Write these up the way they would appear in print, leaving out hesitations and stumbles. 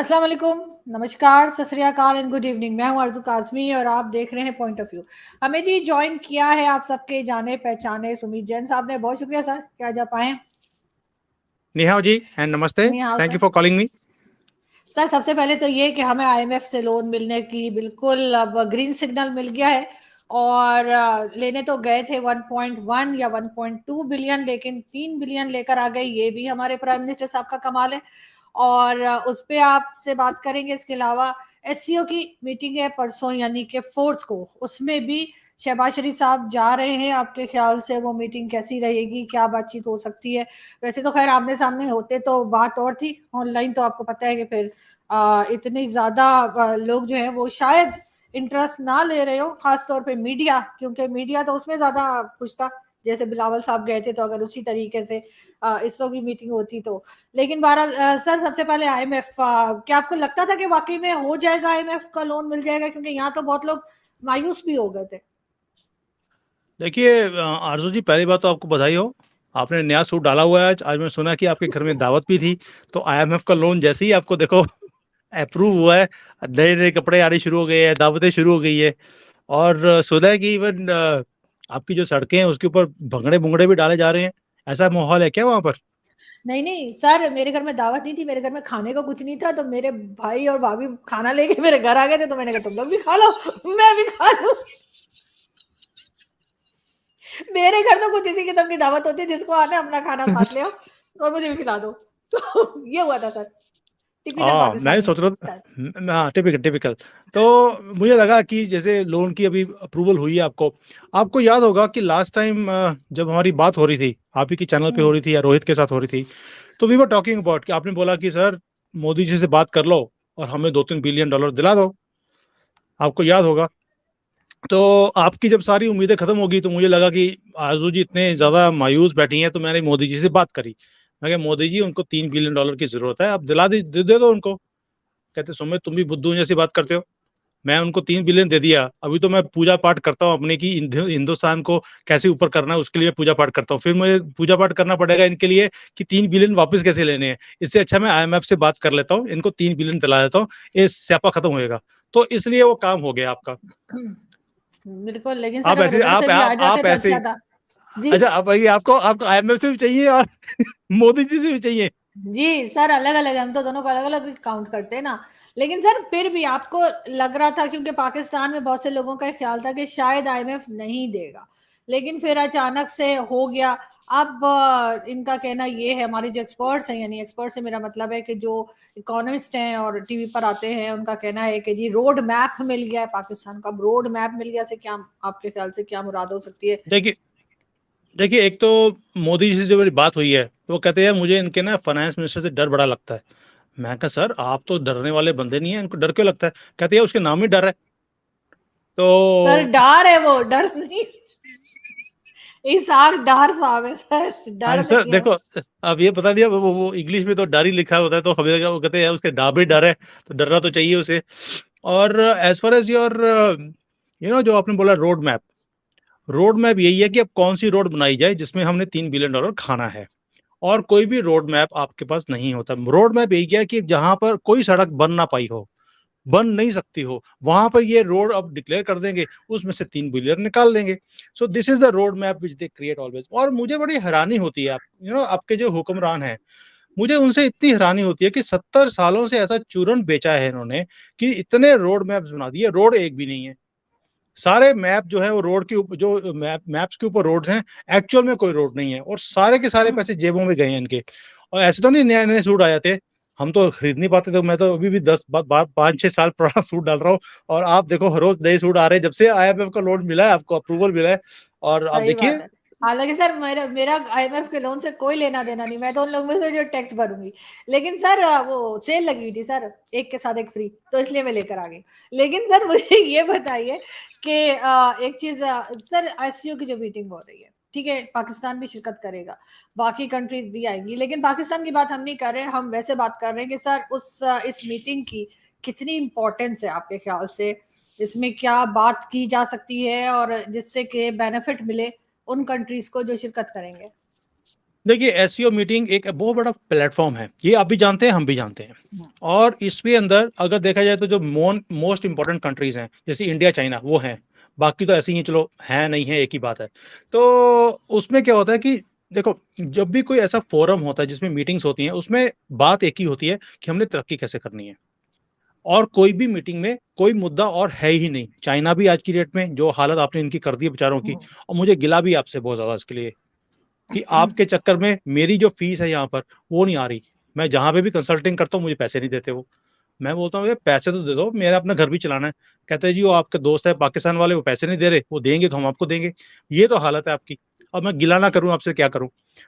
अस्सलाम वालेकुम, नमस्कार, सत श्री अकाल एंड गुड इवनिंग। मैं हूं अर्जू काज़मी और आप देख रहे हैं पॉइंट ऑफ व्यू। हमें जी ज्वाइन किया है आप सबके जाने पहचाने सुमित जैन साहब ने। बहुत शुक्रिया सर कि आज आप आए। निहाओ जी एंड नमस्ते। नहीं हाँ thank sir. You for calling me. Sir सबसे पहले तो ये कि हमें आईएमएफ से लोन मिलने की बिल्कुल अब ग्रीन सिग्नल मिल गया है और लेने तो गए थे 1.1 या 1.2 बिलियन, लेकिन 3 बिलियन लेकर आ गए। ये भी हमारे प्राइम मिनिस्टर साहब का कमाल है और उस पे आपसे बात करेंगे। इसके अलावा एससीओ की मीटिंग है परसों यानी कि 4 को, उसमें भी शहबाज शरीफ साहब जा रहे हैं। आपके ख्याल से वो मीटिंग कैसी रहेगी, क्या बातचीत हो सकती है? वैसे तो खैर आमने सामने होते तो बात और थी, ऑनलाइन तो आपको पता है कि फिर इतनी ज्यादा लोग जो है वो शायद इंटरेस्ट ना ले रहे हो, खासतौर पे मीडिया, क्योंकि मीडिया तो उसमें ज्यादा खुश था। जैसे बिलावल साहब गए थे तो अगर उसी तरीके से इस वक्त भी मीटिंग होती तो। लेकिन बहरहाल सर सबसे पहले आईएमएफ, क्या आपको लगता था कि वाकई में हो जाएगा, आईएमएफ का लोन मिल जाएगा? क्योंकि यहाँ तो बहुत लोग मायूस भी हो गए थे। देखिए आरजू जी, पहली बात तो आपको बधाई हो, आपने नया सूट डाला हुआ है आज। आज मैं सुना कि आपके घर में दावत भी थी, तो आईएमएफ का लोन जैसे ही आपको देखो अप्रूव हुआ है, नए नए कपड़े आने शुरू हो गए हैं, दावतें शुरू हो गई है। और सुना है कि इवन आपकी जो सड़कें हैं उसके ऊपर भंगड़े भुंगड़े भी डाले जा रहे हैं। ऐसा माहौल है क्या वहां पर? नहीं नहीं सर, मेरे घर में दावत नहीं थी, मेरे घर में खाने को कुछ नहीं था, तो मेरे भाई और भाभी खाना लेके मेरे घर आ गए थे, तो मैंने कहा तुम लोग भी खा लो, मैं भी खा लूं। मेरे घर तो कुछ इसी किस्म की दावत होती है, जिसको आना अपना खाना साथ ले आओ और मुझे भी खिला दो। तो ये हुआ था सर, टिपिकल हाँ, मैं भी पाकिस्तानी सोच रहा था। स्टाइल। हाँ, टिपिकल टिपिकल। तो मुझे लगा कि जैसे लोन की अभी अप्रूवल हुई है आपको, आपको याद होगा कि लास्ट टाइम जब हमारी बात हो रही थी, आप ही की चैनल पे हो हम्म। रही थी या रोहित के साथ हो रही थी, तो वी वर टॉकिंग अबाउट कि आपने बोला कि सर मोदी जी से बात कर लो और हमें 2-3 बिलियन डॉलर दिला दो। आपको याद होगा। तो आपकी जब सारी उम्मीदें खत्म होगी तो मुझे लगा कि आरजू जी इतने ज्यादा मायूस बैठी हैं, तो मैंने मोदी जी से बात करी। मैं कहा मोदी जी, उनको 3 बिलियन डॉलर की जरूरत है, आप दिला दे दो उनको। कहते सुमित, तुम भी बुद्धू जैसी बात करते हो। मैं उनको 3 बिलियन दे दिया, अभी तो मैं पूजा पाठ करता हूँ अपने की हिंदुस्तान को कैसे ऊपर करना है, उसके लिए पूजा पाठ करता हूँ। फिर मुझे पूजा पाठ करना पड़ेगा इनके लिए कि 3 बिलियन वापस कैसे लेने हैं। इससे अच्छा मैं आईएमएफ से बात कर लेता हूँ, इनको 3 बिलियन दिला देता हूँ, ये स्यापा खत्म होएगा। तो इसलिए वो काम हो गया आपका। बिल्कुल, लेकिन सर आप अगर ऐसे उधर से भी आ जाते आप तो ऐसे। अच्छा था। जी। अच्छा, आप आइए, आपको आपको आईएमएफ से भी चाहिए और मोदी जी से भी चाहिए। जी सर, अलग अलग, हम तो दोनों को अलग अलग काउंट करते हैं ना। लेकिन सर फिर भी आपको लग रहा था, क्योंकि पाकिस्तान में बहुत से लोगों का ख्याल था कि शायद आईएमएफ नहीं देगा, लेकिन फिर अचानक से हो गया। अब इनका कहना ये है, हमारे जो एक्सपर्ट्स हैं, यानी एक्सपर्ट से मेरा मतलब है कि जो इकोनॉमिस्ट हैं और टीवी पर आते हैं, उनका कहना है कि जी रोड मैप मिल गया है पाकिस्तान का। अब रोड मैप मिल गया से क्या, आपके ख्याल से क्या मुराद हो सकती है? देखिए देखिए, एक तो मोदी जी से जो मेरी बात हुई है, तो वो कहते हैं मुझे इनके ना फाइनेंस मिनिस्टर से डर बड़ा लगता है। मैं कहा सर, आप तो डरने वाले बंदे नहीं है, इनको डर क्यों लगता है? कहते हैं उसके नाम ही डर है। सर तो डर है, वो डर नहीं। इसाक डार साहब है सर, हाँ डर सर, नहीं है देखो, वो। अब ये पता नहीं है, वो इंग्लिश में तो डर ही लिखा होता है, तो हमें लगा वो कहते हैं उसके डा भी डर है, तो डरना तो चाहिए उसे। और एज फार एज योर जो आपने बोला रोड मैप यही है कि अब कौन सी रोड बनाई जाए जिसमें हमने 3 बिलियन डॉलर खाना है। और कोई भी रोड मैप आपके पास नहीं होता। रोड मैप यही है कि जहां पर कोई सड़क बन ना पाई हो, बन नहीं सकती हो, वहां पर ये रोड अब डिक्लेयर कर देंगे, उसमें से 3 बिलियन निकाल देंगे। So this is the road map which they create always. और मुझे बड़ी हैरानी होती है, आप आपके जो हुक्मरान है, मुझे उनसे इतनी हैरानी होती है कि 70 सालों से ऐसा चूरन बेचा है इन्होंने कि इतने रोड मैप्स बना दिए, रोड एक भी नहीं है। सारे मैप जो है वो रोड के ऊपर, जो मैप्स के ऊपर रोड्स हैं, एक्चुअल में कोई रोड नहीं है, और सारे के सारे पैसे जेबों में गए हैं इनके। और ऐसे तो नहीं नए नए सूट आ जाते, हम तो खरीद नहीं पाते, तो मैं तो अभी भी 5-6 साल पुराना सूट डाल रहा हूँ। और आप देखो, हर रोज नए सूट आ रहे हैं जब से आईएमएफ का लोन मिला है, आपको अप्रूवल मिला है। और आप सही देखिए। बात है। हालांकि सर मेरा मेरा आईएमएफ के लोन से कोई लेना देना नहीं, मैं तो उन लोगों में से जो टैक्स भरूंगी। लेकिन सर वो सेल लगी हुई थी सर, एक के साथ एक फ्री, तो इसलिए मैं लेकर आ गई। लेकिन सर मुझे ये बताइए कि एक चीज, सर एससीओ की जो मीटिंग हो रही है, ठीक है, पाकिस्तान भी शिरकत करेगा, बाकी कंट्रीज भी आएंगी, लेकिन पाकिस्तान की बात हम नहीं कर रहे हैं, हम वैसे बात कर रहे हैं कि सर इस मीटिंग की कितनी इंपॉर्टेंस है आपके ख्याल से? इसमें क्या बात की जा सकती है और जिससे कि बेनिफिट मिले उन कंट्रीज को जो शिरकत करेंगे? देखिए एससीओ मीटिंग एक बहुत बड़ा प्लेटफॉर्म है, ये आप भी जानते हैं, हम भी जानते हैं। और इसके अंदर अगर देखा जाए तो जो मोस्ट इंपॉर्टेंट कंट्रीज हैं जैसे इंडिया चाइना वो हैं, बाकी तो ऐसे ही हैं, चलो है नहीं है एक ही बात है। तो उसमें क्या होता है कि देखो जब भी कोई ऐसा फोरम होता है जिसमें मीटिंग्स होती हैं उसमें बात एक ही होती है कि हमने तरक्की कैसे करनी है। और कोई भी मीटिंग में कोई मुद्दा और है ही नहीं। चाइना भी आज की डेट में जो हालत आपने इनकी कर दी है बेचारों की, और मुझे गिला भी आपसे बहुत ज्यादा इसके लिए कि आपके चक्कर में मेरी जो फीस है यहाँ पर वो नहीं आ रही। मैं जहाँ पे भी कंसल्टिंग करता हूँ मुझे पैसे नहीं देते वो। मैं बोलता हूँ पैसे तो दे दो, मेरा अपना घर भी चलाना है। कहते हैं जी वो आपके दोस्त है पाकिस्तान वाले, वो पैसे नहीं दे रहे, वो देंगे तो हम आपको देंगे। ये तो हालत है आपकी। अब मैं गिला ना करूं आपसे क्या करूं।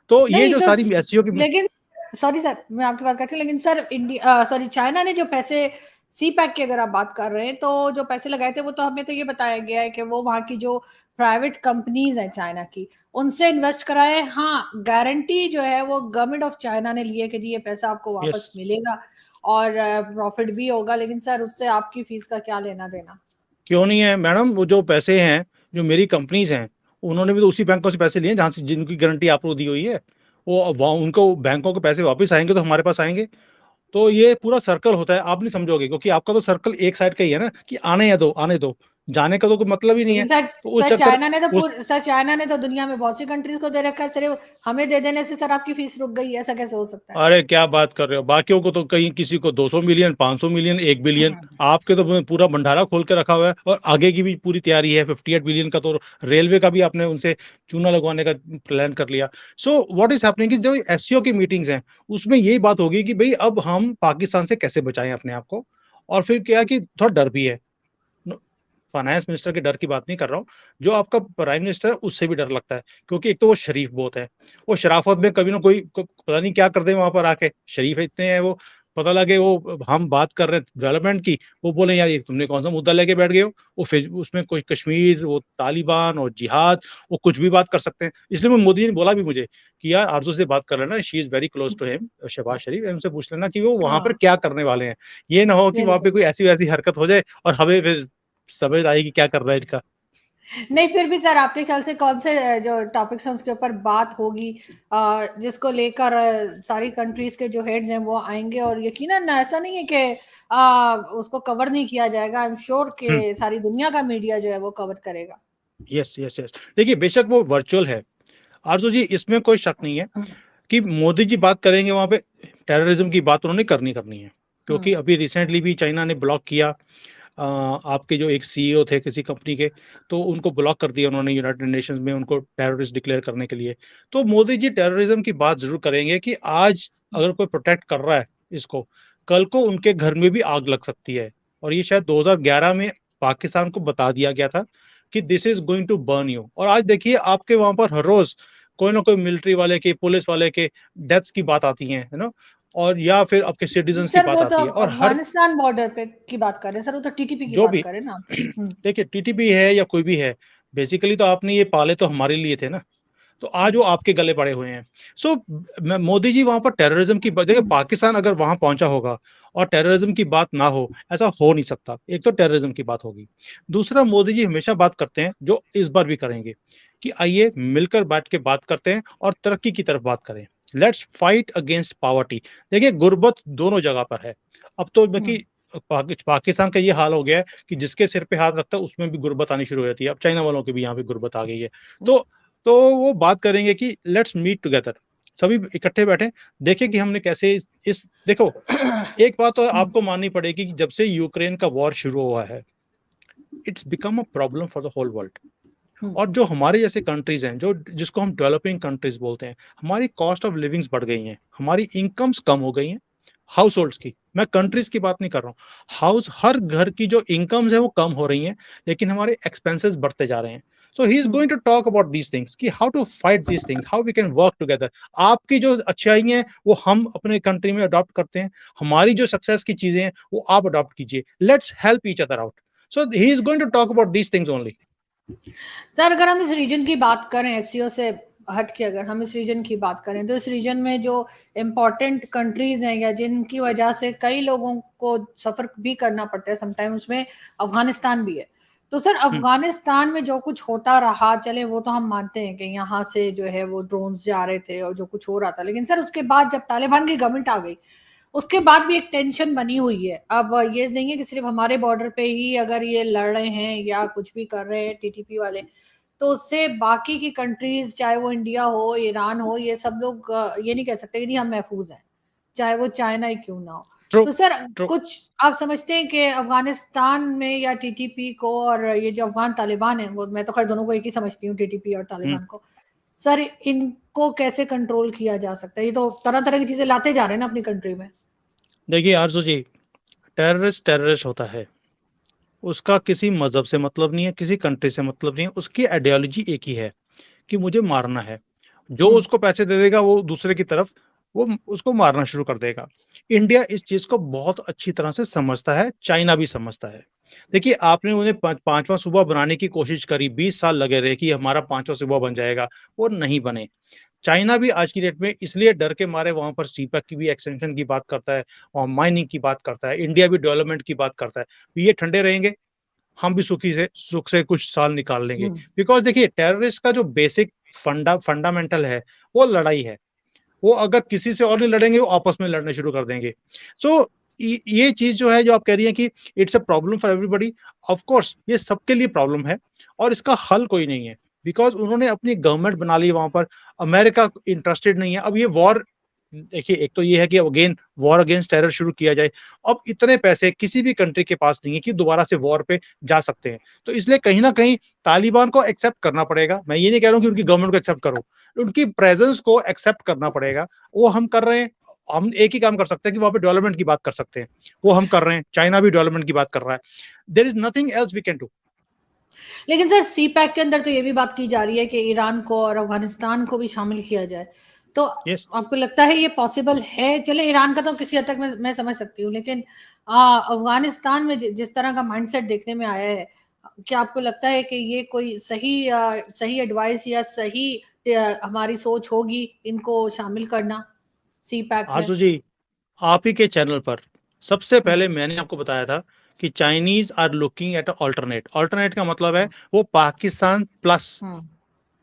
तो ये नहीं जो तो सारी एसईओ की लेकिन सॉरी सर, मैं आपकी बात करती हूँ, लेकिन सर इंडिया सॉरी चाइना ने जो पैसे सी पैक की अगर आप बात कर रहे हैं, तो जो पैसे लगाए थे वो तो हमें तो ये बताया गया है कि वो वहाँ की जो प्राइवेट कंपनीज हैं चाइना की उनसे इन्वेस्ट कराए। हाँ, गारंटी जो है वो गवर्नमेंट ऑफ चाइना ने ली है कि जी ये पैसा आपको यस, वापस मिलेगा और प्रॉफिट भी होगा, लेकिन सर उससे आपकी फीस का क्या लेना देना। क्यों नहीं है मैडम, वो जो पैसे हैं जो मेरी कंपनीज हैं उन्होंने भी तो उसी बैंकों से पैसे लिए जहां से जिनकी गारंटी आपको दी हुई है। वो उनको बैंकों के पैसे वापस आएंगे तो हमारे पास आएंगे। तो ये पूरा सर्कल होता है, आप नहीं समझोगे क्योंकि आपका तो सर्कल एक साइड का ही है ना कि आने या दो आने दो, जाने का तो कोई मतलब ही नहीं है। लेकिन सर तो उस चक्कर उस सर चाइना ने तो दुनिया में बहुत सी कंट्रीज को दे रखा है, सिर्फ हमें दे देने से सर आपकी फीस रुक गई, ऐसा कैसे हो सकता है। अरे क्या बात कर रहे हो, बाकियों को तो कहीं किसी को 200 मिलियन 500 मिलियन 1 बिलियन, आपके तो पूरा भंडारा खोल के रखा हुआ है और आगे की भी पूरी तैयारी है। 58 बिलियन का तो रेलवे का भी आपने उनसे चूना लगवाने का प्लान कर लिया। सो व्हाट इज हैपनिंग कि जो एससीओ की मीटिंग्स हैं उसमें यही बात होगी कि भाई अब हम पाकिस्तान से कैसे बचाएं अपने आप को। और फिर क्या कि थोड़ा डर भी है। फाइनेंस मिनिस्टर के डर की बात नहीं कर रहा हूँ, जो आपका प्राइम मिनिस्टर है उससे भी डर लगता है क्योंकि एक तो वो शरीफ बहुत है। वो शराफत में कभी ना कोई पता नहीं क्या कर दे वहां पर आके, शरीफ इतने हैं वो। पता लगे वो हम बात कर रहे हैं डेवलपमेंट की, वो बोले यार ये तुमने कौन सा मुद्दा लेके बैठ गए हो। वो फिर उसमें कोई कश्मीर, वो तालिबान और जिहाद, वो कुछ भी बात कर सकते हैं। इसलिए मैं मोदी जी ने बोला भी मुझे कि यार आरजू से बात कर लेना, she is very close to him, Shahbaz Sharif, उनसे पूछ लेना कि वो वहां पर हाँ क्या करने वाले हैं। ये ना हो कि वहां पे बिल्कुल। कोई ऐसी वैसी हरकत हो जाए और हमें फिर समझ आएगी क्या कर रहा है इनका। नहीं फिर भी सर आपके ख्याल से कौन से जो टॉपिक्स हैं उसके ऊपर बात होगी जिसको लेकर सारी कंट्रीज के जो हेड्स हैं वो आएंगे, और यकीनन ऐसा नहीं है कि उसको कवर नहीं किया जाएगा। आई एम श्योर हम्म, कि सारी दुनिया का मीडिया जो है वो कवर करेगा। Yes yes yes. देखिए बेशक वो वर्चुअल है आरजू जी, इसमें कोई शक नहीं है कि मोदी जी बात करेंगे वहां पे, टेररिज्म की बात उन्होंने करनी करनी है। क्योंकि हम्म अभी रिसेंटली भी चाइना ने ब्लॉक किया आपके जो एक सीईओ थे किसी कंपनी के, तो उनको ब्लॉक कर दिया उन्होंने यूनाइटेड नेशंस में, उनको टेररिस्ट डिक्लेयर करने के लिए। तो मोदी जी टेररिज्म की बात जरूर करेंगे कि आज अगर कोई प्रोटेक्ट कर रहा है इसको, कल को उनके घर में भी आग लग सकती है। और ये शायद 2011 में पाकिस्तान को बता दिया गया था कि this is going to burn you. और आज देखिए आपके वहां पर हर रोज कोई ना कोई मिलिट्री वाले के, पुलिस वाले के डेथ्स की बात आती है ना। और या फिर आपके सिटीजन की सर बात वो तो आती है और हर अफगानिस्तान बॉर्डर पे की बात कर रहे हैं सर, वो तो टीटीपी की जो बात भी कर रहे हैं ना। देखिए टीटीपी है या कोई भी है, बेसिकली तो आपने ये पाले तो हमारे लिए थे ना। तो आज वो आपके गले पड़े हुए हैं। सो मोदी जी वहां पर टेररिज्म की देखिए पाकिस्तान अगर वहां पहुंचा होगा और टेररिज्म की बात ना हो, ऐसा हो नहीं सकता। एक तो टेररिज्म की बात होगी, दूसरा मोदी जी हमेशा बात करते हैं जो इस बार भी करेंगे कि आइए मिलकर बैठ के बात करते हैं और तरक्की की तरफ बात करें। Let's fight against poverty. देखिए गुर्बत दोनों जगह पर है। अब तो बाकी पाकिस्तान का ये हाल हो गया है कि जिसके सिर पे हाथ रखता है उसमें भी गुर्बत आनी शुरू हो जाती है। अब चाइना वालों की भी यहाँ पे गुर्बत आ गई है। तो तो वो बात करेंगे कि लेट्स मीट टुगेदर, सभी इकट्ठे बैठे, देखें कि हमने कैसे इस देखो, एक बात तो आपको माननी पड़ेगी कि जब से यूक्रेन का वॉर शुरू हुआ है, it's become a problem for the whole world. और जो हमारे जैसे कंट्रीज हैं, जो जिसको हम डेवलपिंग कंट्रीज बोलते हैं, हमारी कॉस्ट ऑफ लिविंग्स बढ़ गई हैं, हमारी इनकम्स कम हो गई हैं। हाउस होल्ड्स की, मैं कंट्रीज की बात नहीं कर रहा हूँ, हाउस हर घर की जो इनकम्स है वो कम हो रही हैं, लेकिन हमारे एक्सपेंसेस बढ़ते जा रहे हैं। So he is going to talk about these things कि how to fight these things, how we can work together. आपकी जो अच्छाई हैं वो हम अपने कंट्री में अडॉप्ट करते हैं, हमारी जो सक्सेस की चीजें हैं वो आप अडॉप्ट कीजिए। Let's help each other out. So he is going to talk about these things only. Sir अगर हम इस रीजन की बात करें, एससीओ से हट के अगर हम इस रीजन की बात करें, तो इस रीजन में जो इम्पोर्टेंट कंट्रीज हैं या जिनकी वजह से कई लोगों को सफर भी करना पड़ता है समटाइम, उसमें अफगानिस्तान भी है। तो सर अफगानिस्तान में जो कुछ होता रहा, चले वो तो हम मानते हैं कि यहाँ से जो है वो ड्रोन्स जा रहे थे और जो कुछ हो रहा था, लेकिन सर उसके बाद जब तालिबान की गवर्नमेंट आ गई उसके बाद भी एक टेंशन बनी हुई है। अब ये नहीं है कि सिर्फ हमारे बॉर्डर पे ही अगर ये लड़ रहे हैं या कुछ भी कर रहे हैं टीटीपी वाले, तो उससे बाकी की कंट्रीज, चाहे वो इंडिया हो, ईरान हो, ये सब लोग ये नहीं कह सकते कि नहीं हम महफूज हैं, चाहे वो चाइना ही क्यों ना हो। ट्रू तो सर ट्रू। कुछ आप समझते हैं कि अफगानिस्तान में या टीटीपी को और ये जो अफगान तालिबान है, वो मैं तो खैर दोनों को एक ही समझती हूँ, टीटीपी और तालिबान को, सर इनको कैसे कंट्रोल किया जा सकता है? ये तो तरह तरह की चीजें लाते जा रहे हैं ना अपनी कंट्री में। देखिए आरजू जी, टेररिस्ट होता है, उसका किसी मजहब से मतलब नहीं है, किसी कंट्री से मतलब नहीं है, उसकी आइडियोलॉजी एक ही है कि मुझे मारना है। जो उसको पैसे दे देगा वो दूसरे की तरफ वो उसको मारना शुरू कर देगा। इंडिया इस चीज को बहुत अच्छी तरह से समझता है, चाइना भी समझता है। देखिए आपने उन्हें पांचवा सूबा बनाने की कोशिश करी, 20 साल लगे रहे कि हमारा पांचवा सूबा बन जाएगा, वो नहीं बने। चाइना भी आज की डेट में इसलिए डर के मारे वहां पर सीपैक की भी एक्सटेंशन की बात करता है और माइनिंग की बात करता है, इंडिया भी डेवलपमेंट की बात करता है। ये ठंडे रहेंगे, हम भी सुख से कुछ साल निकाल लेंगे। बिकॉज देखिए टेररिस्ट का जो बेसिक फंडामेंटल है वो लड़ाई है। वो अगर किसी से और नहीं लड़ेंगे, वो आपस में लड़ने शुरू कर देंगे। सो ये चीज जो है, जो आप कह रही हैं कि it's a problem for everybody, of course ये सबके लिए प्रॉब्लम है और इसका हल कोई नहीं है। बिकॉज उन्होंने अपनी गवर्नमेंट बना ली वहां पर, अमेरिका इंटरेस्टेड नहीं है। अब ये वॉर, देखिए एक तो ये है कि अगेन वॉर अगेंस्ट टेरर शुरू किया जाए। अब इतने पैसे किसी भी कंट्री के पास नहीं है कि दोबारा से वॉर पे जा सकते हैं। तो इसलिए कहीं ना कहीं तालिबान को एक्सेप्ट करना पड़ेगा। मैं ये नहीं कह रहा हूँ कि उनकी गवर्नमेंट को एक्सेप्ट करो, उनकी प्रेजेंस को एक्सेप्ट करना पड़ेगा। वो हम कर रहे हैं। हम एक ही काम कर सकते हैं कि वहां पे डेवलपमेंट की बात कर सकते हैं, वो हम कर रहे हैं। चाइना भी डेवलपमेंट की बात कर रहा है। There is nothing else we can do. लेकिन सर सी पैक के अंदर तो ये भी बात की जा रही है कि ईरान को और अफगानिस्तान को भी शामिल किया जाए, तो यस। आपको लगता है ये पॉसिबल है? चले ईरान का तो किसी हद तक मैं समझ सकती हूँ, लेकिन अफगानिस्तान में जिस तरह का माइंडसेट देखने में आया है, क्या आपको लगता है कि ये कोई सही एडवाइस या सही हमारी सोच होगी इनको शामिल करना सी पैक में? आरजू जी, आप ही के चैनल पर सबसे पहले मैंने आपको बताया था कि Chinese are looking at alternate. Alternate का मतलब है वो पाकिस्तान प्लस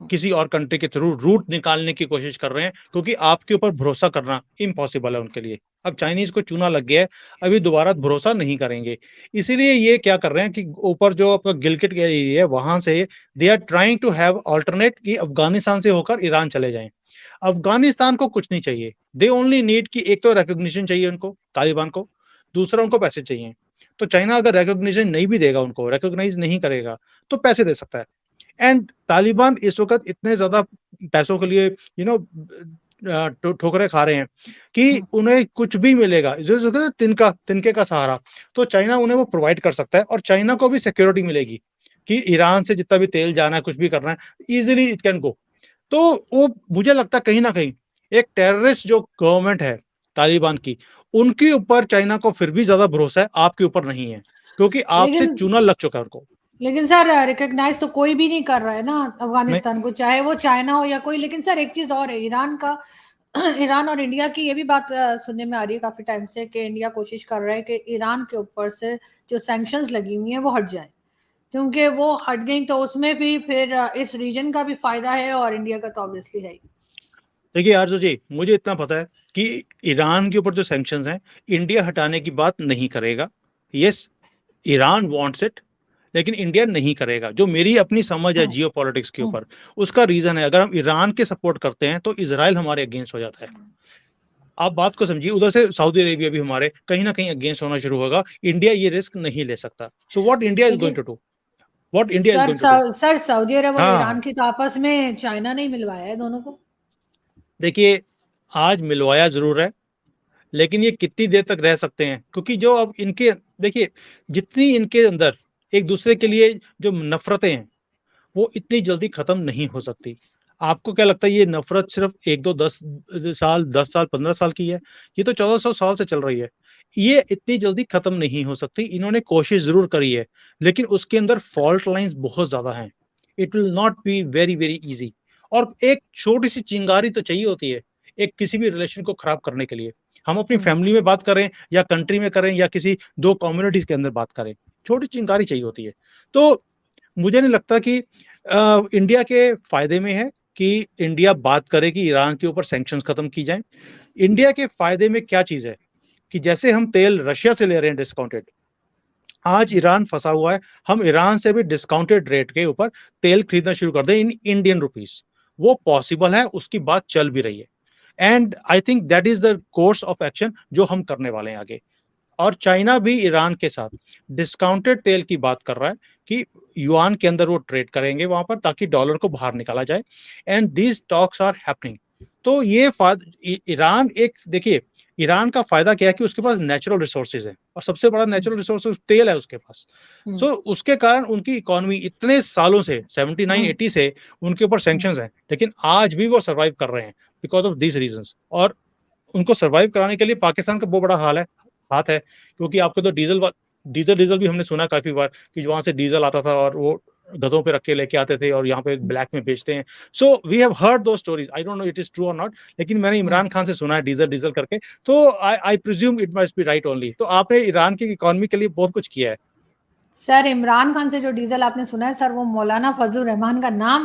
किसी और कंट्री के थ्रू रूट निकालने की कोशिश कर रहे हैं, क्योंकि आपके ऊपर भरोसा करना इम्पॉसिबल है उनके लिए। अब चाइनीज को चूना लग गया है, अभी दोबारा भरोसा नहीं करेंगे। इसीलिए ये क्या कर रहे हैं कि ऊपर जो आपका गिलगिट एरिया है वहां से they are trying to have alternate कि अफगानिस्तान से होकर ईरान चले जाएं। अफगानिस्तान को कुछ नहीं चाहिए, दे ओनली नीड कि एक तो रिकॉग्निशन चाहिए उनको, तालिबान को, दूसरा उनको पैसे चाहिए। तो चाइना अगर रिकॉग्निशन नहीं भी देगा, उनको रिकॉग्नाइज नहीं करेगा, तो पैसे दे सकता है। एंड तालिबान इस वक्त इतने ज्यादा पैसों के लिए ठोकरें खा रहे हैं कि उन्हें कुछ भी मिलेगा, जो तिनके का सहारा, तो चाइना उन्हें वो प्रोवाइड कर सकता है और चाइना को भी सिक्योरिटी मिलेगी कि ईरान से जितना भी तेल जाना है, कुछ भी करना है, इजीली इट कैन गो। तो वो मुझे लगता है कहीं ना कहीं एक टेररिस्ट जो गवर्नमेंट है तालिबान की, उनके ऊपर चाइना को फिर भी ज्यादा भरोसा है, आपके ऊपर नहीं है, क्योंकि आपसे लेकिन चूना लग चुका है उनको। लेकिन सर रिकॉग्नाइज तो कोई भी नहीं कर रहा है ना अफगानिस्तान को, चाहे वो चाइना हो या कोई। लेकिन सर एक चीज और है, ईरान का ईरान और इंडिया की ये भी बात सुनने में आ रही है काफी टाइम से कि इंडिया कोशिश कर रहा है कि ईरान के ऊपर से जो सैंक्शंस लगी हुई हैं वो हट जाए, क्योंकि वो हट गई तो उसमें भी फिर इस रीजन का भी फायदा है और इंडिया का तो ऑब्वियसली है ही। देखिए आरजू जी, मुझे इतना पता है कि ईरान के ऊपर जो सैंक्शंस हैं, इंडिया हटाने की बात नहीं करेगा। यस, ईरान वांट्स इट, लेकिन इंडिया नहीं करेगा। जो मेरी अपनी समझ है जियो पॉलिटिक्स के ऊपर, उसका रीजन है, अगर हम ईरान के सपोर्ट करते हैं तो इसराइल हमारे अगेंस्ट हो जाता है। आप बात को समझिए, उधर से सऊदी अरेबिया भी हमारे कहीं ना कहीं अगेंस्ट होना शुरू होगा। इंडिया ये रिस्क नहीं ले सकता। So what India is going लेकिन to do, what India is going to do. Sir Saudi अरब और ईरान हाँ, की तो आपस में चाइना नहीं मिलवाया है दोनों को। देखिए आज मिलवाया जरूर है, लेकिन ये कितनी देर तक रह सकते हैं, क्योंकि जो अब इनके, देखिए जितनी इनके अंदर एक दूसरे के लिए जो नफरतें हैं, वो इतनी जल्दी खत्म नहीं हो सकती। आपको क्या लगता है ये नफरत सिर्फ एक दो 10 साल, 10 साल, 15 साल की है? ये तो 1400 साल से चल रही है। ये इतनी जल्दी खत्म नहीं हो सकती। इन्होंने कोशिश जरूर करी है, लेकिन उसके अंदर फॉल्ट लाइंस बहुत ज्यादा हैं। It will not be very very easy. और एक छोटी सी चिंगारी तो चाहिए होती है एक किसी भी रिलेशन को खराब करने के लिए। हम अपनी फैमिली में बात करें या कंट्री में करें या किसी दो कम्युनिटीज के अंदर बात करें, छोटी चिंगारी चाहिए होती है। तो मुझे नहीं लगता कि इंडिया के फायदे में है कि इंडिया बात करे कि ईरान के ऊपर सैंक्शंस खत्म की जाएं। इंडिया के फायदे में क्या चीज है कि जैसे हम तेल रशिया से ले रहे हैं डिस्काउंटेड, आज ईरान फंसा हुआ है, हम ईरान से भी डिस्काउंटेड रेट के ऊपर तेल खरीदना शुरू कर दें इन इंडियन रुपीस। वो पॉसिबल है, उसकी बात चल भी रही है, and I think that is the course of action जो हम करने वाले हैं आगे। और चाइना भी ईरान के साथ डिस्काउंटेड तेल की बात कर रहा है कि युआन के अंदर वो ट्रेड करेंगे वहां पर ताकि डॉलर को बाहर निकाला जाए, and these talks are happening. तो ये ईरान एक देखिए, ईरान का फायदा क्या है कि उसके पास नेचुरल रिसोर्सेज है और सबसे बड़ा नेचुरल रिसोर्स तेल है उसके पास। सो उसके कारण उनकी इकोनॉमी इतने सालों से 79-80 से उनके ऊपर सैंक्शंस हैं, लेकिन आज भी वो सर्वाइव कर रहे हैं बिकॉज ऑफ दीज रीजंस। और उनको सर्वाइव कराने के लिए पाकिस्तान का बहुत बड़ा हाथ है, क्योंकि आपको तो डीजल भी हमने सुना काफी बार कि वहां से डीजल आता था और वो गधों पे रख के लेके आते थे और यहाँ पे ब्लैक में बेचते हैं। सो वी हैव हर्ड दो stories, I don't know it is true और नॉट, लेकिन मैंने इमरान खान से सुना है डीजल डीजल करके, तो I presume it must be right only. तो आपने ईरान की इकोनॉमी के लिए बहुत कुछ किया है। सर इमरान खान से जो डीजल आपने सुना है सर, वो मौलाना फजलुर रहमान का नाम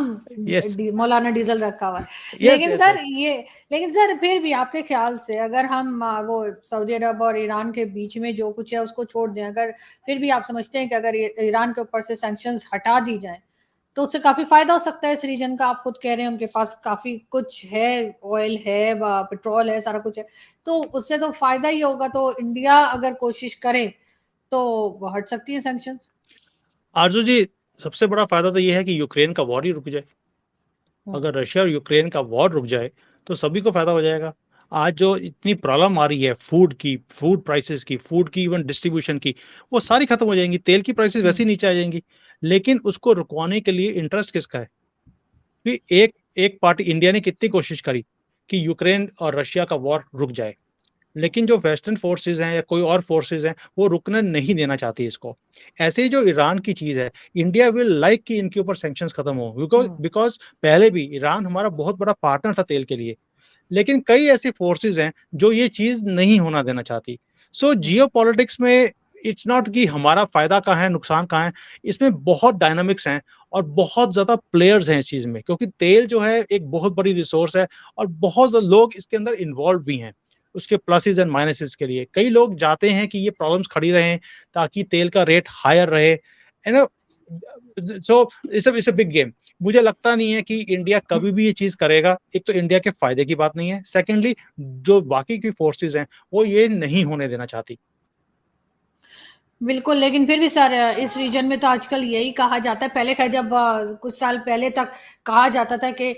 यस मौलाना डीजल रखा हुआ है। यस लेकिन यस सर यस। लेकिन सर फिर भी आपके ख्याल से अगर हम वो सऊदी अरब और ईरान के बीच में जो कुछ है उसको छोड़ दें, अगर फिर भी आप समझते हैं कि अगर ईरान के ऊपर से सैंक्शंस हटा दी जाए तो उससे काफी फायदा हो सकता है इस रीजन का? आप खुद कह रहे हैं उनके पास काफी कुछ है, ऑयल है, पेट्रोल है, सारा कुछ है, तो उससे तो फायदा ही होगा। तो इंडिया अगर कोशिश करे तो हट सकती है सैंक्शंस। आरजू जी, सबसे बड़ा फायदा तो ये है कि यूक्रेन का वॉर ही रुक जाए। अगर रशिया और यूक्रेन का वॉर रुक जाए तो सभी को फायदा हो जाएगा। आज जो इतनी प्रॉब्लम आ रही है फूड की, फूड प्राइसेस की, फूड की इवन डिस्ट्रीब्यूशन की, वो सारी खत्म हो जाएंगी। तेल की प्राइसेस वैसे ही नीचे आ जाएंगी, लेकिन उसको रुकवाने के लिए इंटरेस्ट किसका है? कि एक एक पार्टी इंडिया ने कितनी कोशिश करी कि यूक्रेन और रशिया का वॉर रुक जाए, लेकिन जो वेस्टर्न फोर्सेस हैं या कोई और फोर्सेस हैं वो रुकने नहीं देना चाहती इसको। ऐसे ही जो ईरान की चीज है, इंडिया विल लाइक कि इनके ऊपर सैंक्शंस खत्म हो, बिकॉज बिकॉज पहले भी ईरान हमारा बहुत बड़ा पार्टनर था तेल के लिए, लेकिन कई ऐसी फोर्सेस हैं जो ये चीज नहीं होना देना चाहती। सो जियो पॉलिटिक्स में इट्स नॉट कि हमारा फायदा कहाँ है नुकसान कहाँ है, इसमें बहुत डायनामिक्स हैं और बहुत ज्यादा प्लेयर्स हैं इस चीज में, क्योंकि तेल जो है एक बहुत बड़ी रिसोर्स है और बहुत लोग इसके अंदर इन्वॉल्व भी हैं। उसके प्लसेस एंड माइनसेस के लिए कई लोग जाते हैं कि ये प्रॉब्लम्स खड़ी रहें ताकि तेल का रेट हायर रहे, है ना। So it's a big game. मुझे लगता नहीं है कि इंडिया कभी भी ये चीज करेगा। एक तो इंडिया के फायदे की बात नहीं है, सेकेंडली जो बाकी की फोर्सेस हैं वो ये नहीं होने देना चाहती। बिल्कुल, लेकिन फिर भी सर इस रीजन में तो आजकल यही कहा जाता है, पहले का जब कुछ साल पहले तक कहा जाता था कि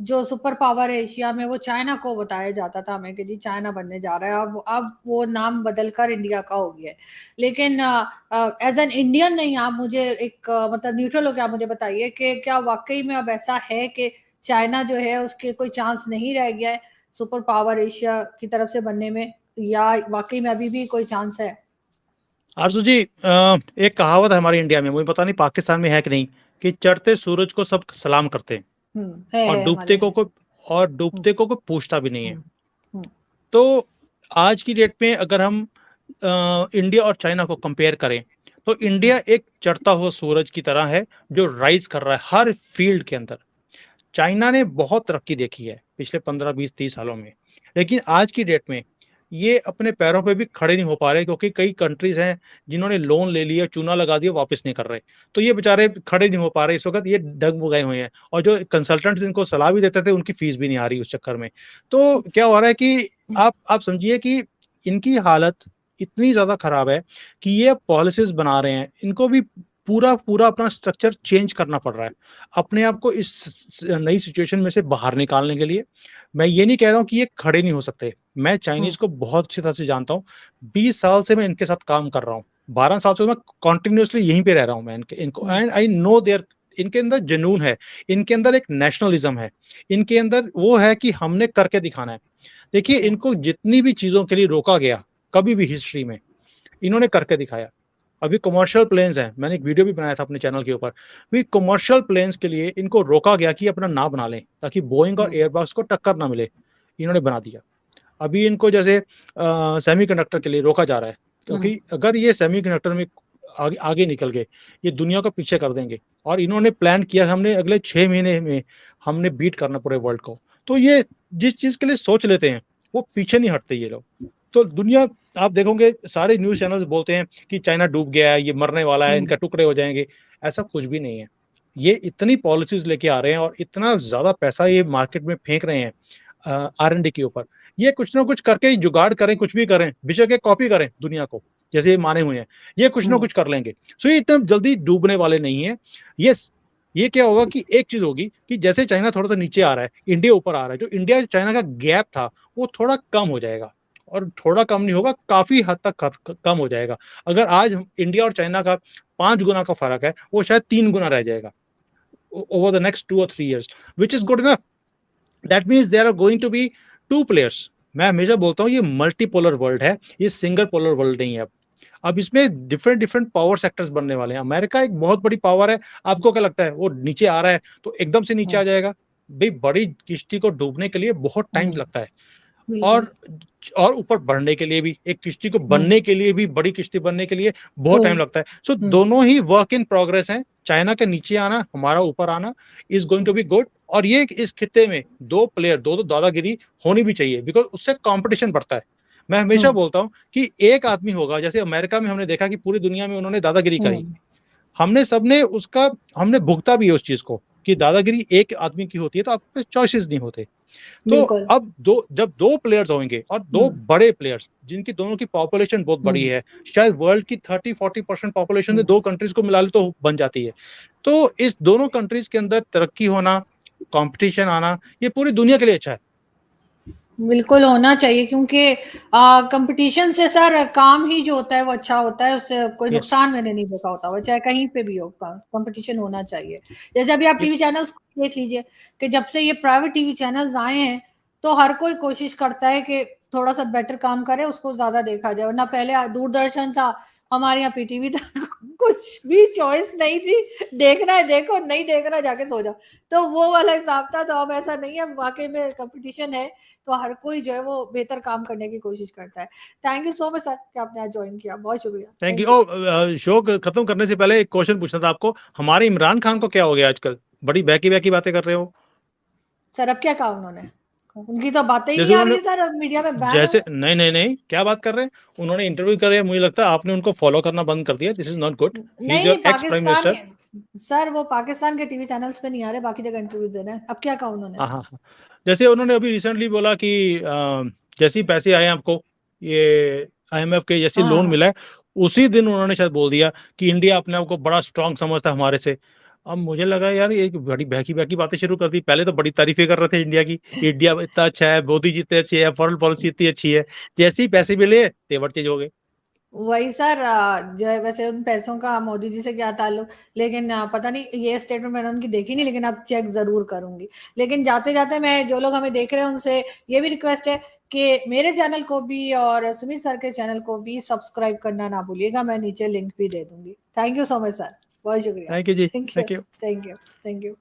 जो सुपर पावर है एशिया में वो चाइना को बताया जाता था हमें कि जी चाइना बनने जा रहा है। अब वो नाम बदलकर इंडिया का हो गया है। लेकिन एज एन इंडियन नहीं, आप मुझे एक मतलब न्यूट्रल होकर आप मुझे बताइए कि क्या वाकई में अब ऐसा है कि चाइना जो है उसके कोई चांस नहीं रह गया है सुपर पावर एशिया की तरफ से बनने में, या वाकई में अभी भी कोई चांस है? आरजू जी, एक कहावत है हमारे इंडिया में, मुझे पता नहीं पाकिस्तान में है कि नहीं, कि चढ़ते सूरज को सब सलाम करते हैं और है हमारे यहाँ। हुँ, डूबते को कोई पूछता भी नहीं है। हुँ, हुँ, तो आज की डेट में अगर हम इंडिया और चाइना को कंपेयर करें तो हुँ, इंडिया एक चढ़ता हुआ सूरज की तरह है जो राइज कर रहा है हर फील्ड के अंदर। चाइना ने बहुत तरक्की देखी है पिछले 15-20-30 सालों में, लेकिन आज की डेट में ये अपने पैरों पे भी खड़े नहीं हो पा रहे, क्योंकि कई कंट्रीज हैं जिन्होंने लोन ले लिया, चूना लगा दिया, वापस नहीं कर रहे। तो ये बेचारे खड़े नहीं हो पा रहे इस वक्त, ये डगमगाए हुए हैं, और जो कंसल्टेंट्स इनको सलाह भी देते थे उनकी फीस भी नहीं आ रही उस चक्कर में। तो क्या हो रहा है कि आप समझिए कि इनकी हालत इतनी ज्यादा खराब है कि ये पॉलिसीज बना रहे हैं, इनको भी पूरा पूरा अपना स्ट्रक्चर चेंज करना पड़ रहा है अपने आप को इस नई सिचुएशन में से बाहर निकालने के लिए। मैं ये नहीं कह रहा हूँ कि ये खड़े नहीं हो सकते, मैं हुँ, चाइनीज को बहुत अच्छी तरह से जानता हूँ। 20 साल से मैं इनके साथ काम कर रहा हूँ, 12 साल से मैं कॉन्टिन्यूसली यहीं पे रह रहा हूँ मैं इनको, हुँ, एंड आई नो देयर, इनके अंदर जुनून है, इनके अंदर एक नेशनलिज्म है, इनके अंदर वो है कि हमने करके दिखाना है। देखिए, हुँ, इनको जितनी भी चीजों के लिए रोका गया कभी भी हिस्ट्री में, इन्होंने करके दिखाया। अभी कमर्शियल प्लेन्स हैं, मैंने एक वीडियो भी बनाया था अपने चैनल के ऊपर, भी कमर्शियल प्लेन्स के लिए इनको रोका गया कि अपना ना बना लें ताकि बोइंग और हुँ, एयरबस को टक्कर ना मिले, इन्होंने बना दिया। अभी इनको जैसे सेमीकंडक्टर के लिए रोका जा रहा है, हुँ, क्योंकि अगर ये सेमीकंडक्टर में आगे आगे निकल गए, ये दुनिया को पीछे कर देंगे। और इन्होंने प्लान किया, हमने अगले 6 महीने में हमने बीट करना पूरे वर्ल्ड को। तो ये जिस चीज के लिए सोच लेते हैं वो पीछे नहीं हटते ये लोग। तो दुनिया, आप देखोगे सारे न्यूज चैनल्स बोलते हैं कि चाइना डूब गया है, ये मरने वाला है, इनका टुकड़े हो जाएंगे। ऐसा कुछ भी नहीं है। ये इतनी पॉलिसीज लेके आ रहे हैं और इतना ज्यादा पैसा ये मार्केट में फेंक रहे हैं R&D के ऊपर। ये कुछ ना कुछ करके जुगाड़ करें, कुछ भी करें, बेशक कॉपी करें दुनिया को, जैसे ये माने हुए हैं, ये कुछ ना कुछ कर लेंगे। सो ये इतना जल्दी डूबने वाले नहीं है। ये क्या होगा कि एक चीज होगी कि जैसे चाइना थोड़ा सा नीचे आ रहा है, इंडिया ऊपर आ रहा है, जो इंडिया चाइना का गैप था वो थोड़ा कम हो जाएगा। और थोड़ा कम नहीं होगा, काफी हद तक कम हो जाएगा। अगर आज इंडिया और चाइना का 5 गुना का फर्क है, वो शायद 3 गुना रह जाएगा over the next 2 or 3 years, which is good enough. That means there are going to be 2 players. मैं हमेशा बोलता हूँ ये मल्टीपोलर वर्ल्ड है, ये सिंगल पोलर वर्ल्ड नहीं है। अब इसमें डिफरेंट डिफरेंट पावर सेक्टर्स बनने वाले हैं। अमेरिका एक बहुत बड़ी पावर है, आपको क्या लगता है वो नीचे आ रहा है तो एकदम से नीचे आ जाएगा? भाई बड़ी किश्ती को डूबने के लिए बहुत टाइम लगता है, और ऊपर बढ़ने के लिए भी, एक किश्ती को बनने के लिए भी, बड़ी किश्ती बनने के लिए बहुत टाइम लगता है। सो दोनों ही वर्क इन प्रोग्रेस हैं। चाइना के नीचे आना, हमारा ऊपर आना is going to be good. और ये इस खित्ते में 2 प्लेयर, दो दादागिरी होनी भी चाहिए, बिकॉज उससे कंपटीशन बढ़ता है। मैं हमेशा बोलता हूँ कि एक आदमी होगा, जैसे अमेरिका में हमने देखा कि पूरी दुनिया में उन्होंने दादागिरी करी, हमने भुगता भी है उस चीज को कि दादागिरी एक आदमी की होती है तो आपके चॉइसेस नहीं होते। तो अब जब 2 प्लेयर्स होंगे और 2 बड़े प्लेयर्स, जिनकी दोनों की पॉपुलेशन बहुत बड़ी है, शायद वर्ल्ड की 30-40% पॉपुलेशन से 2 कंट्रीज को मिला ले तो बन जाती है। तो इस दोनों कंट्रीज के अंदर तरक्की होना, कंपटीशन आना, ये पूरी दुनिया के लिए अच्छा है। बिल्कुल होना चाहिए, क्योंकि कंपटीशन से सर काम ही जो होता है वो अच्छा होता है, उससे कोई नुकसान मैंने नहीं देखा होता, वो चाहे कहीं पे भी हो, कंपटीशन होना चाहिए। जैसे अभी आप टीवी चैनल्स देख लीजिए कि जब से ये प्राइवेट टीवी चैनल्स आए हैं तो हर कोई कोशिश करता है कि थोड़ा सा बेटर काम करे, उसको ज्यादा देखा जाए। वरना पहले दूरदर्शन था, हमारे यहाँ पीटीवी था, कुछ भी चॉइस नहीं थी, देखना है देखो, नहीं देखना जाके सो जाओ, तो वो वाला हिसाब था। तो अब ऐसा नहीं है, वाकई में कंपटीशन है तो हर कोई जो है वो बेहतर काम करने की कोशिश करता है। Thank you so much sir कि आपने आज ज्वाइन किया, बहुत शुक्रिया। Thank you. शो खत्म करने से पहले एक क्वेश्चन पूछना था आपको, हमारे इमरान खान को क्या हो गया आजकल? बड़ी बहकी बहकी बातें कर रहे हो सर। अब क्या कहा उन्होंने? उनकी तो बातें ही नहीं आ रही सर, मीडिया में बैन जैसे नहीं, क्या बात कर रहे हैं? उन्होंने इंटरव्यू करे, मुझे लगता है आपने उनको फॉलो करना बंद कर दिया। This is not good. He is your ex prime minister. Sir वो पाकिस्तान के टीवी चैनल्स पे नहीं आ रहे, बाकी जगह इंटरव्यू दे रहे हैं। अब क्या कहा उन्होंने? हाँ, जैसे उन्होंने अभी रिसेंटली बोला कि जैसे ही पैसे आए आपको, ये IMF के जैसे लोन मिला है, उसी दिन उन्होंने शायद बोल दिया कि इंडिया अपने आप को बड़ा स्ट्रांग समझता है हमारे से। अब मुझे लगा यार ये बड़ी बहकी बहकी बातें शुरू कर दी। पहले तो बड़ी तारीफें कर रहे थे इंडिया की, इंडिया इतना अच्छा है, मोदी जी इतने अच्छे है, फॉरेन पॉलिसी इतनी अच्छी है। जैसे ही पैसे मिले तेवर चेंज हो गए। वही सर, जो है वैसे उन पैसों का मोदी जी से क्या ताल्लुक, लेकिन पता नहीं, ये स्टेटमेंट मैंने उनकी देखी नहीं, लेकिन अब चेक जरूर करूंगी। लेकिन जाते जाते मैं जो लोग हमें देख रहे हैं उनसे ये भी रिक्वेस्ट है कि मेरे चैनल को भी और सुमित सर के चैनल को भी सब्सक्राइब करना ना भूलिएगा, मैं नीचे लिंक भी दे दूंगी। Thank you so much sir, बहुत शुक्रिया। थैंक यू जी, thank you, thank you. Thank you, thank you.